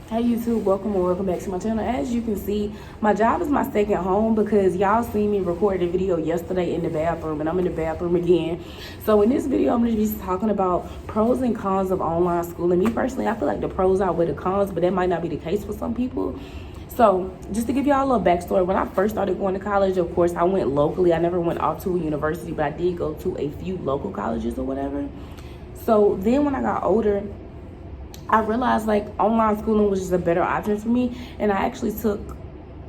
Hey YouTube, welcome back to my channel. As you can see, my job is my second home because y'all seen me record a video yesterday in the bathroom, and I'm in the bathroom again. So in this video, I'm going to be talking about pros and cons of online schooling. Me personally, I feel like the pros outweigh the cons, but that might not be the case for some people. So just to give y'all a little backstory, when I first started going to college, of course, I went locally. I never went off to a university, but I did go to a few local colleges or whatever. So then when I got older, I realized like online schooling was just a better option for me, and I actually took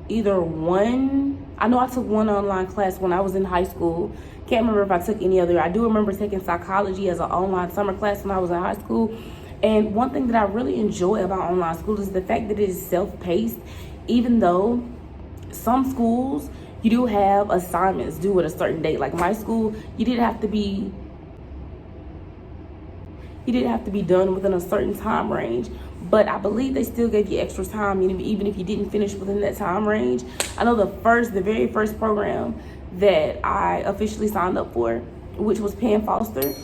either one. I know I took one online class when I was in high school. Can't remember if I took any other. I do remember taking psychology as an online summer class when I was in high school. And one thing that I really enjoy about online school is the fact that it is self-paced, even though some schools you do have assignments due at a certain date. Like my school, you didn't have to be done within a certain time range, but I believe they still gave you extra time even if you didn't finish within that time range. I know the very first program that I officially signed up for, which was Penn Foster,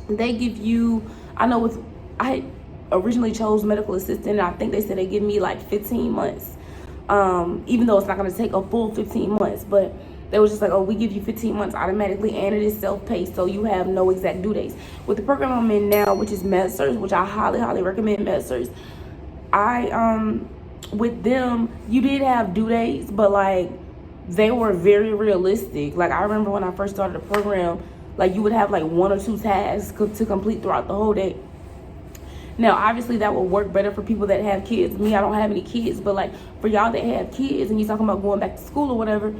they give you, I originally chose medical assistant, and I think they said they give me like 15 months, even though it's not going to take a full 15 months, but they was just like, oh, we give you 15 months automatically, and it is self-paced, so you have no exact due dates. With the program I'm in now, which is MedCerts, which I highly recommend MedCerts, with them, you did have due dates, but like they were very realistic. Like I remember when I first started the program, like you would have like one or two tasks to complete throughout the whole day. Now, obviously, that will work better for people that have kids. Me, I don't have any kids, but like for y'all that have kids and you're talking about going back to school or whatever,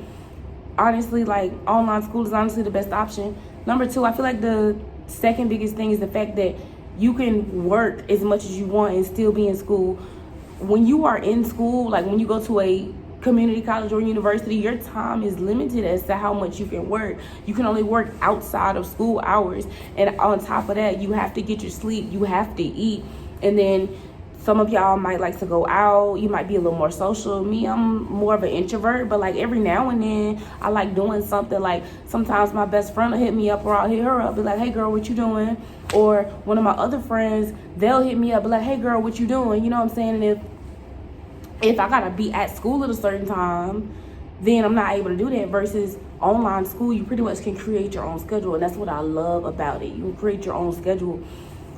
honestly, like online school is honestly the best option. Number two, I feel like the second biggest thing is the fact that you can work as much as you want and still be in school. When you are in school, like when you go to a community college or university, your time is limited as to how much you can work. You can only work outside of school hours, and on top of that, you have to get your sleep, you have to eat, and then some of y'all might like to go out. You might be a little more social. Me, I'm more of an introvert, but like every now and then I like doing something. Like sometimes my best friend will hit me up, or I'll hit her up, be like, hey girl, what you doing? Or one of my other friends, they'll hit me up, be like, hey girl, what you doing? You know what I'm saying? And if I gotta be at school at a certain time, then I'm not able to do that. Versus online school, you pretty much can create your own schedule, and that's what I love about it. You can create your own schedule,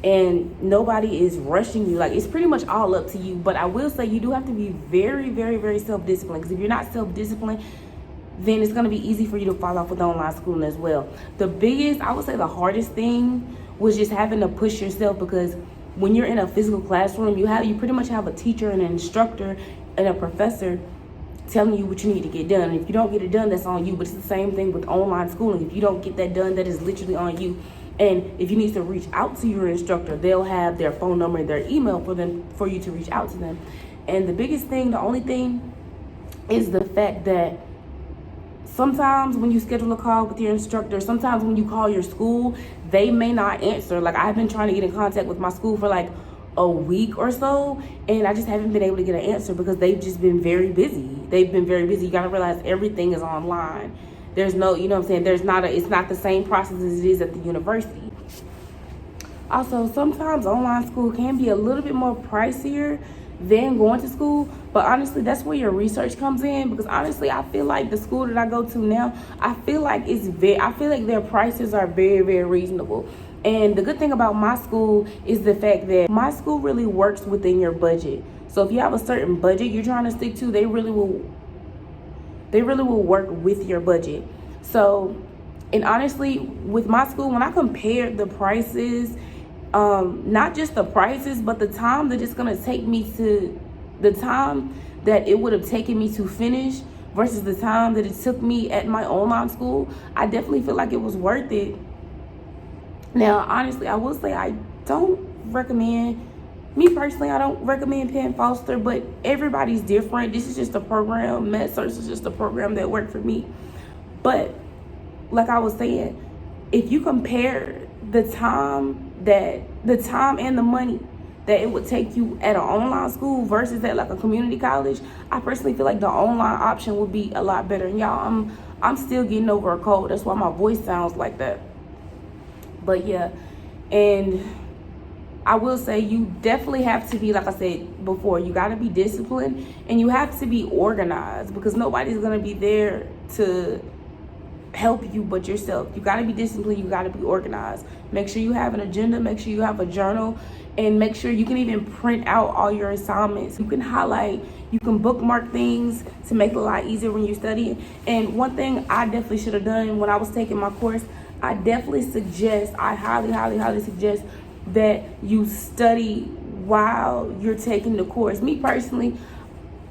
and nobody is rushing you. Like it's pretty much all up to you. But I will say you do have to be very self-disciplined, because if you're not self-disciplined, then it's going to be easy for you to fall off with online schooling as well. The biggest, I would say the hardest thing was just having to push yourself, because when you're in a physical classroom, you pretty much have a teacher and an instructor and a professor telling you what you need to get done. And if you don't get it done, that's on you. But it's the same thing with online schooling. If you don't get that done, that is literally on you. And if you need to reach out to your instructor, they'll have their phone number and their email for you to reach out to them. And the only thing is the fact that sometimes when you schedule a call with your instructor, sometimes when you call your school, they may not answer. Like I've been trying to get in contact with my school for like a week or so, and I just haven't been able to get an answer because they've just been very busy. They've been very busy. You gotta realize everything is online. There's no, you know what I'm saying? It's not the same process as it is at the university. Also, sometimes online school can be a little bit more pricier than going to school, but honestly, that's where your research comes in, because honestly, I feel like the school that I go to now, I feel like their prices are very reasonable. And the good thing about my school is the fact that my school really works within your budget. So if you have a certain budget you're trying to stick to, they really will work with your budget. So, and honestly, with my school, when I compared the prices, not just the prices, but the time that it's gonna take me to, the time that it would have taken me to finish versus the time that it took me at my online school, I definitely feel like it was worth it. Now, honestly, I will say I don't recommend, me personally, I don't recommend Penn Foster, but everybody's different. This is just a program. MedCerts is just a program that worked for me. But like I was saying, if you compare the time and the money that it would take you at an online school versus at like a community college, I personally feel like the online option would be a lot better. And y'all, I'm still getting over a cold. That's why my voice sounds like that. But yeah, and I will say you definitely have to be, like I said before, you got to be disciplined and you have to be organized, because nobody's going to be there to help you but yourself. You got to be disciplined, you got to be organized. Make sure you have an agenda, make sure you have a journal, and make sure you can even print out all your assignments. You can highlight, you can bookmark things to make it a lot easier when you're studying. And one thing I definitely should have done when I was taking my course, I highly suggest that you study while you're taking the course. Me personally,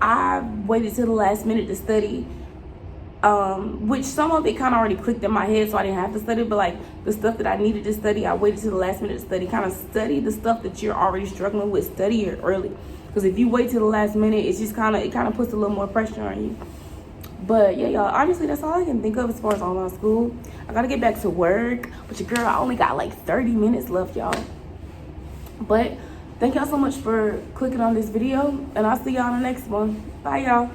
I waited till the last minute to study, which some of it kind of already clicked in my head, so I didn't have to study, but like the stuff that I needed to study, I waited till the last minute to study. Kind of study the stuff that you're already struggling with, study it early, because if you wait till the last minute, it's just kind of puts a little more pressure on you. But yeah, y'all, honestly, that's all I can think of as far as online school. I gotta get back to work, but your girl, I only got like 30 minutes left, y'all. But thank y'all so much for clicking on this video, and I'll see y'all in the next one. Bye, y'all.